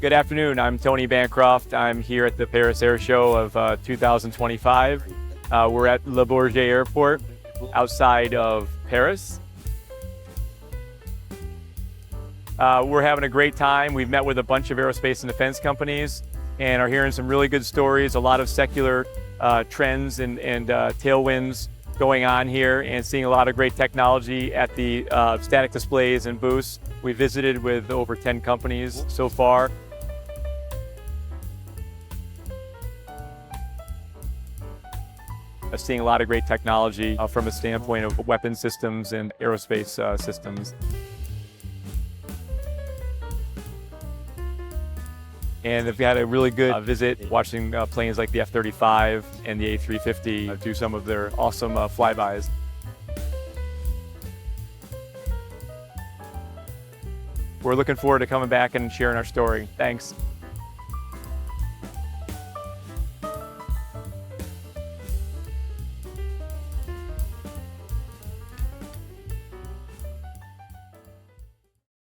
Good afternoon. I'm Tony Bancroft. I'm here at the Paris Airshow of 2025. We're at Le Bourget Airport outside of Paris. We're having a great time. We've met with a bunch of aerospace and defense companies and are hearing some really good stories, a lot of secular trends and tailwinds going on here, and seeing a lot of great technology at the static displays and booths. We visited with over 10 companies so far. Seeing a lot of great technology from a standpoint of weapon systems and aerospace systems. And they've had a really good visit watching planes like the F-35 and the A350 do some of their awesome flybys. We're looking forward to coming back and sharing our story. Thanks.